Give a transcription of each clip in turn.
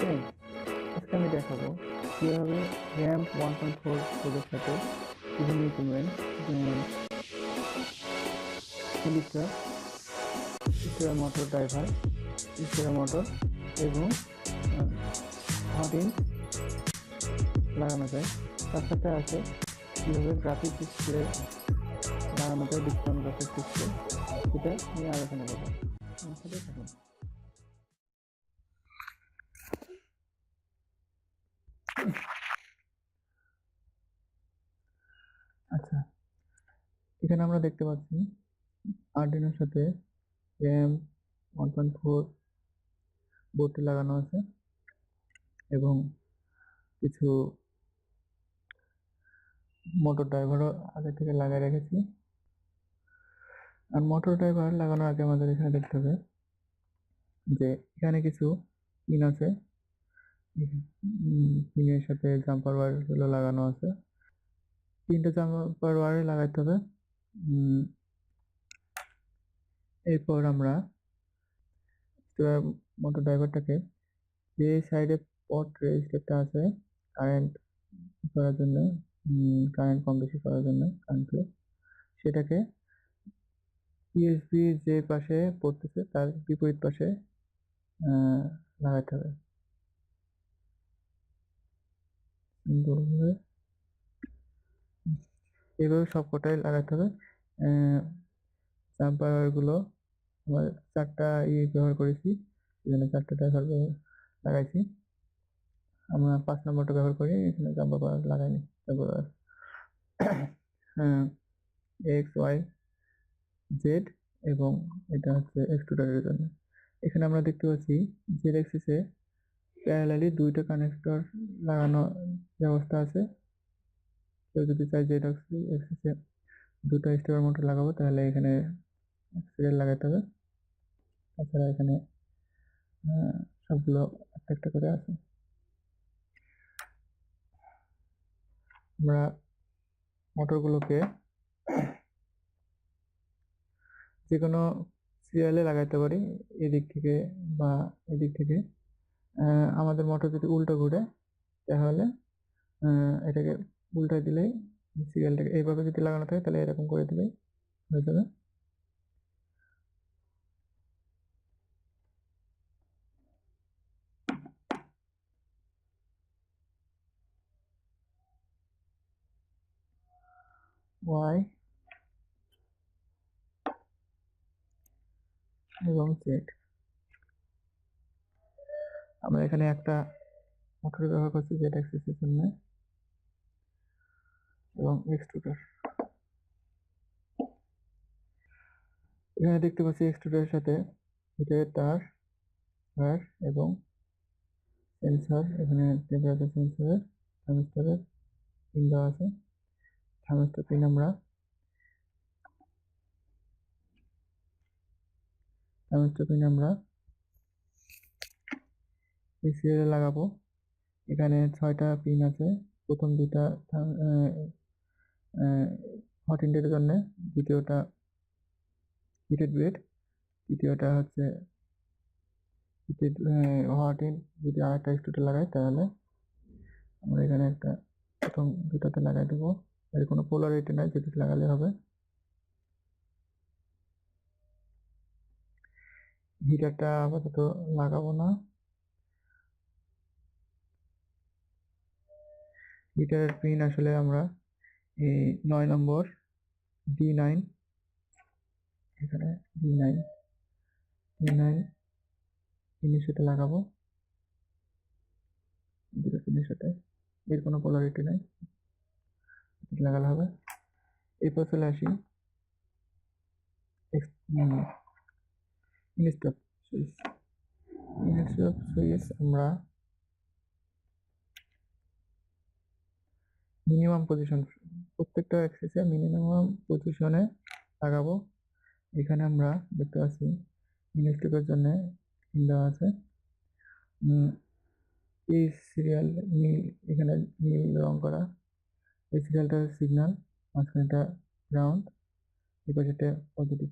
ওকে, আজকে আমি দেখাবো কিভাবে র্যাম্প 1.4 কোডের সাথে বিভিন্ন ইকুইপমেন্ট যেমন হেলিস্টার, স্টেরার মোটর ড্রাইভার, স্টেরার মোটর এবং হটিন লাগানো যায়। তার সাথে আছে কিভাবে গ্রাফিক ডিসপ্লে লাগানো যায়, ডিসপ্লে গ্রাফিক ডিসপ্লে, সেটা নিয়ে আলোচনা করবো। আমার সাথে থাকুন। আচ্ছা, এখানে আমরা দেখতে পাচ্ছি আরডিনোর সাথে র্যাম 1.4 বোর্ডটি লাগানো আছে এবং কিছু মোটর ড্রাইভারও আগে থেকে লাগিয়ে রেখেছি। আর মোটর ড্রাইভার লাগানোর আগে আমাদের এখানে দেখতে হবে যে এখানে কিছু পিন আছে, পিনের সাথে জাম্পার ওয়্যারগুলো লাগানো আছে। তিনটে জাম্পার ওয়্যারে লাগাইতে হবে। এরপর আমরা মোটর ড্রাইভারটাকে যে সাইডে পট রেজিস্টারটা আছে কারেন্ট করার জন্য, কারেন্ট কম বেশি করার জন্য কারেন্ট ফ্লো, সেটাকে ইউএসবি যে পাশে পড়তেছে তার বিপরীত পাশে লাগাতে হবে। এইভাবে সবকটাই লাগাতে হবে। জাম্পারগুলো আমার 4টা ব্যবহার করেছি, সেজন্য 4টা ড্রাইভার লাগাইছি। আমরা 5 নম্বরটা ব্যবহার করি, এখানে জাম্পার লাগাইনি। তারপর এক্স ওয়াই জেড এবং এটা হচ্ছে এক্সট্রুডারের জন্য। এখানে আমরা দেখতে পাচ্ছি জেড অ্যাক্সিসে প্যারালালি 2টা কানেক্টর লাগানো ব্যবস্থা আছে। কেউ যদি চাই জেড অ্যাক্সিসে 2টা স্টেপার মোটর লাগাবো তাহলে এখানে সিরিয়াল লাগাতে হবে। তাছাড়া এখানে সবগুলো একটা একটা করে আছে। আমরা মোটরগুলোকে যে কোনো সিরিয়ালে লাগাইতে পারি, এদিক থেকে বা এদিক থেকে। আমাদের মোটর যদি উল্টো ঘুরে তাহলে এটাকে উল্টায় দিলেই সিরিয়ালটাকে এইভাবে যদি লাগানো থাকে তাহলে এরকম করে দিলেই হয়ে যাবে। ওয়াই এবং জেড। আমরা এখানে একটা মোটর ব্যবহার করছি জেড অ্যাক্সিসের জন্য এবং এক্সট্রুডার। এখানে দেখতে পাচ্ছি এক্সট্রুডারের সাথে হিটারের তার এবং সেন্সর। এখানে টেম্পারেচার সেন্সরের থার্মিস্টরের পিন দেওয়া আছে। থার্মিস্টর পিন আমরা এই সিরিয়ালে লাগাবো। এখানে 6টা পিন আছে। প্রথম 2টা হট ইন্ডের জন্য, দ্বিতীয়টা হিটেড বেড, তৃতীয়টা হচ্ছে হিটেড হট ইন। যদি আরেকটা এক্সট্রুডার লাগাই তাহলে আমরা এখানে একটা প্রথম 2টাতে লাগাই দেবো। এর কোনো পোলারিটি নাই, যেটা লাগালে হবে। হিটারটা আপাতত লাগাবো না। হিটারের পিন আসলে আমরা এই 9 নম্বর D9, এখানে D9 পিনের সাথে লাগাবো। দুটো পিনের সাথে এর কোনো পোলারিটি নাই, লাগালে হবে। এরপর চলে আসি ইনস্টপ সুইচ। আমরা মিনিমাম পজিশন, প্রত্যেকটা অ্যাক্সেসে মিনিমাম পজিশনে লাগাবো। এখানে আমরা দেখতে পাচ্ছি ইনস্টপের জন্য দেওয়া আছে এই সিরিয়াল নীল, এখানে নীল রং করা। এই সিরিয়ালটা সিগন্যাল, মাঝখানেটা গ্রাউন্ড, এই পাশেটা পজিটিভ।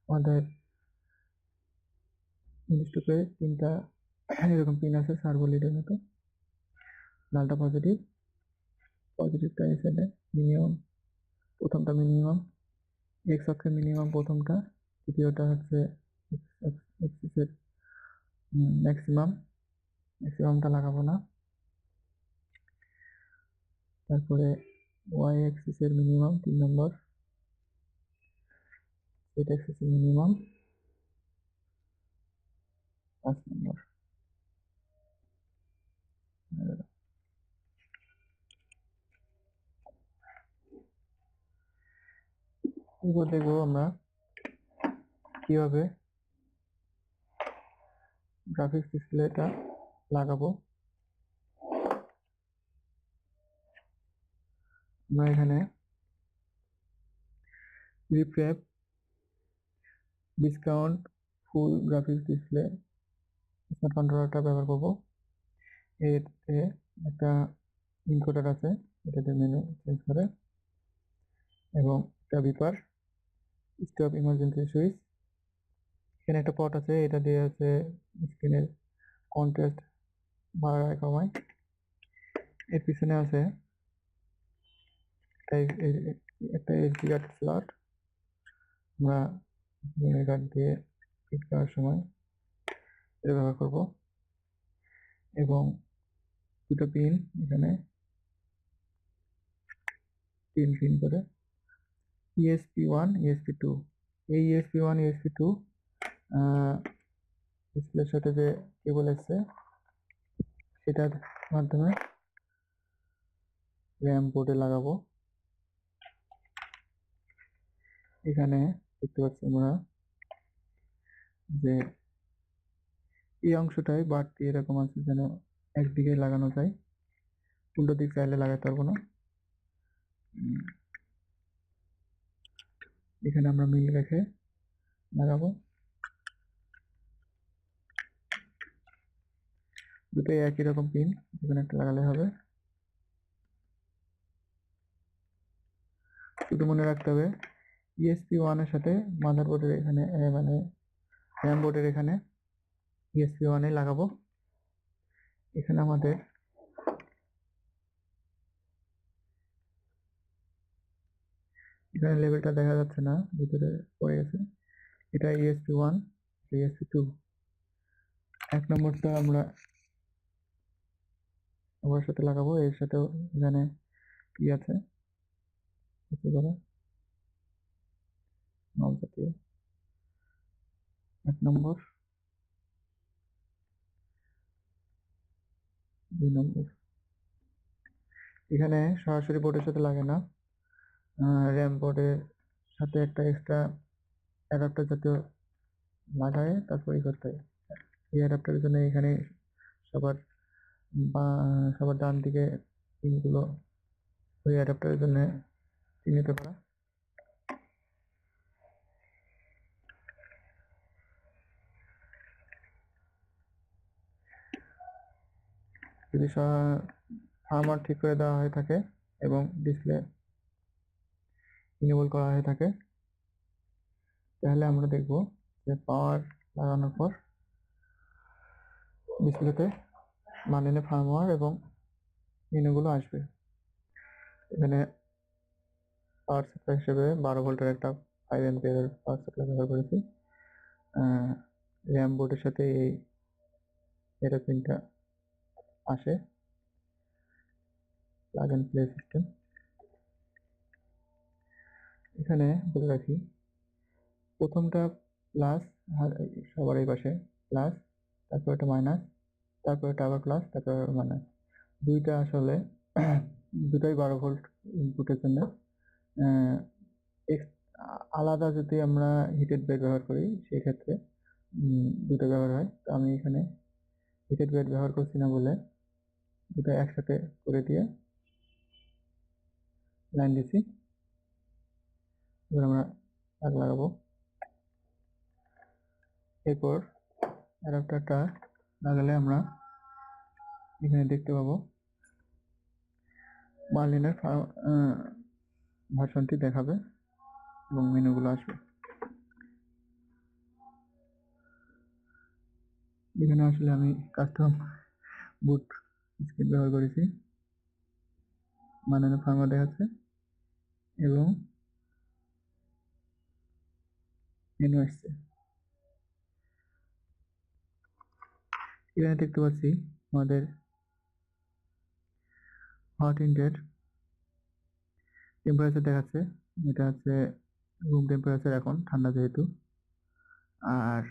আমাদের ইনস্টপে 3টা এরকম পিন আছে সার্ভো লিডের মতো। লালটা পজিটিভ, পজিটিভটা এই সাইডে মিনিমাম, প্রথমটা মিনিমাম, এক্স অক্ষে মিনিমাম প্রথমটা, দ্বিতীয়টা হচ্ছে এক্সিসের ম্যাক্সিমাম, ম্যাক্সিমামটা লাগাবো না। তারপরে ওয়াই এক্সিসের মিনিমাম 3 নম্বর, জেড এক্সিসের মিনিমাম 5 নম্বর। এরপর দেখবো আমরা কিভাবে গ্রাফিক্স ডিসপ্লেটা লাগাবো। আমরা এখানে RepRap discount full graphics display smart কন্ট্রোলারটা ব্যবহার করবো। এতে একটা ইনকোডার আছে, এটাতে মেনু চেঞ্জ করে, এবং একটা বিপার স্টপ ইমার্জেন্সি সুইচ। এখানে একটা পট আছে, এটা দিয়ে আছে স্ক্রিনের কন্ট্রাস্ট বাড়ায় কমায়। এর পিছনে আছে একটা এসডি কার্ড স্লট, আমরা মেমোরি কার্ড দিয়ে ফিট করার সময় এটা ব্যবহার করব। এবং দুটো পিন এখানে পিন করে ESP1 ESP2, এই ESP1 ESP2 ডিসপ্লের সাথে যে কেবল আসছে সেটার মাধ্যমে র্যাম বোর্ডে লাগাবো। এখানে দেখতে পাচ্ছি আমরা যে এই অংশটাই বাড়তি এরকম আছে, যেন একদিকে লাগানো যায়, উল্টো দিক চাইলে লাগাতে পারবো না। এখানে আমরা মিল রেখে লাগাবো, দুটোই একই রকম পিন, যেখানে একটা লাগালে হবে। শুধু মনে রাখতে হবে ESP1 এর সাথে মাদারবোর্ডের এখানে মানে র্যাম বোর্ডের এখানে ESP1 এ লাগাবো। এখানে আমাদের এখানে লেভেলটা দেখা যাচ্ছে না, ভিতরে পড়ে গেছে। এটা ESP1, ESP2। 1 নম্বরটা আমরা ওর সাথে লাগাবো, এর সাথেও এখানে কি আছে নল জাতীয়। 1 নম্বর, 2 নম্বর। এখানে সরাসরি বোর্ডের সাথে লাগে না, র্যাম বোর্ডের সাথে একটা এক্সট্রা অ্যাডাপ্টার জাতীয় লাগায় তারপরে করতে হয়। এই অ্যাডাপ্টারের জন্য এখানে সবার বা সবার ডান দিকে পিনগুলো ওই অ্যাডাপ্টারের জন্য চিহ্নিত করা। যদি ফার্মার ঠিক করে দেওয়া হয়ে থাকে এবং ডিসপ্লে ইনেবল করা হয়ে থাকে, তাহলে আমরা দেখব যে পাওয়ার লাগানোর পর ডিসপ্লেতে মানলিনে ফার্মওয়্যার এবং মেনুগুলো আসবে। এখানে পাওয়ার সাপ্লাই হিসেবে 12 ভোল্টের একটা 5 অ্যাম্পিয়ারের পাওয়ার সাপ্লাই ব্যবহার করেছি। র্যাম বোর্ডের সাথে এই ডেটা পিনটা আসে, প্লাগ অ্যান্ড প্লে সিস্টেম। এখানে বলে রাখি প্রথমটা প্লাস, সবার এই পাশে প্লাস, তারপর একটা মাইনাস, তারপর একটা আবার প্লাস, তারপর মাইনাস। দুইটা আসলে দুটাই 12 ভোল্ট ইনপুটের জন্য। আলাদা যদি আমরা হিটেড বেড ব্যবহার করি সেক্ষেত্রে দুটো ব্যবহার হয়। তো আমি এখানে হিটেড বেড ব্যবহার করছি না বলে দুটো একসাথে করে দিয়ে লাইন দিছি। এবার আমরা তার লাগাবো। এরপর অ্যাডাপ্টারটা লাগালে আমরা এখানে দেখতে পাবো মার্লিনের ভার্সনটি দেখাবে এবং মেনুগুলো আসবে। এখানে আসলে আমি কাস্টম বুট স্ক্রিন ব্যবহার করেছি, বানানো ফার্মার দেখাচ্ছে এবং মেনু আসছে। এখানে দেখতে পাচ্ছি আমাদের হট ইন্ডের টেম্পারেচার দেখাচ্ছে। এটা হচ্ছে রুম টেম্পারেচার, এখন ঠান্ডা যেহেতু। আর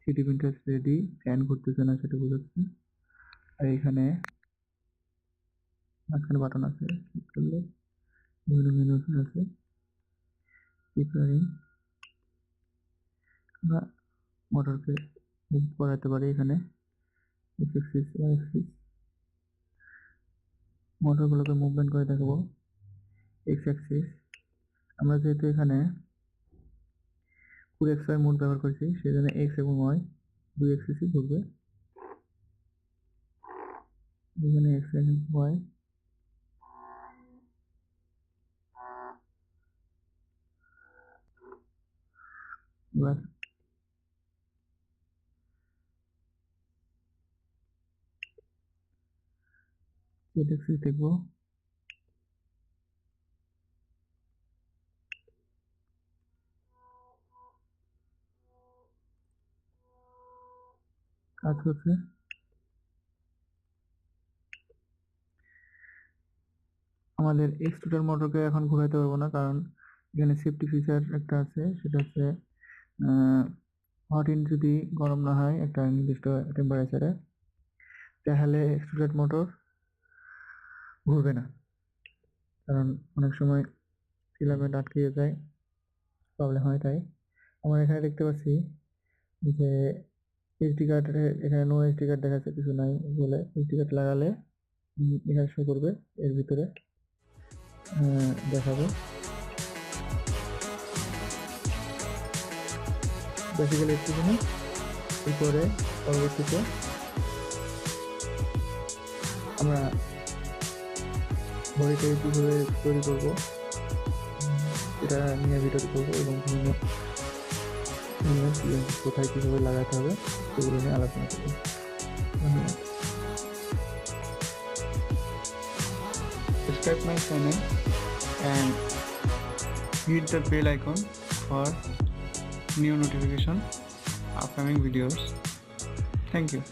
থ্রিডি প্রিন্টার রেডি, ফ্যান ঘুরতেছে না সেটা বোঝাচ্ছে। আর এখানে মাঝখানে বাটন আছে, ক্লিক করলে বিভিন্ন মেনু আছে। প্রিপেয়ারিং, আমরা মোটরকে মুভ করাতে পারি। এখানে এক্স অ্যাক্সিস, ওয়াই অ্যাক্সিস, মোটরগুলোকে মুভমেন্ট করে দেখাবো। এক্স অ্যাক্সিস, আমরা যেহেতু এখানে ফুল এক্স ওয়াই মোড ব্যবহার করছি, সেই জন্য এক্স এবং ওয়াই দুই অ্যাক্সিসই ঘুরবে। এখানে এক্স এবং ওয়াই, এবার জেড অ্যাক্সিস দেখবো। কাজ করছে। আমাদের এক্সট্রুডার মোটরকে এখন ঘোরাতে পারবো না, কারণ এখানে সেফটি ফিচার একটা আছে, সেটা হচ্ছে হট ইন যদি গরম না হয় একটা নির্দিষ্ট টেম্পারেচারে, তাহলে এক্সট্রুডার মোটর ঘুরবে না। কারণ অনেক সময় ফিলামেন্ট আটকে যায়, প্রবলেম হয়। তাই আমরা এখানে দেখতে পাচ্ছি যে এইচডি কার্ডে, এখানে নো এইচডি কার্ড দেখাচ্ছে, কিছু নাই বলে এইচডি কার্ড লাগালে এখানে শো করবে, এর ভিতরে দেখাবে। বেসিক্যালি একটুখানি এরপরে পরবর্তীতে আমরা ঘড়িটা কীভাবে তৈরি করবো এটা নিয়ে ভিডিও করবো, এবং বিভিন্ন কোথায় কীভাবে লাগাতে হবে সেগুলো নিয়ে আলোচনা করবো। ধন্যবাদ। Subscribe my channel and hit the bell icon for new notification upcoming videos. Thank you.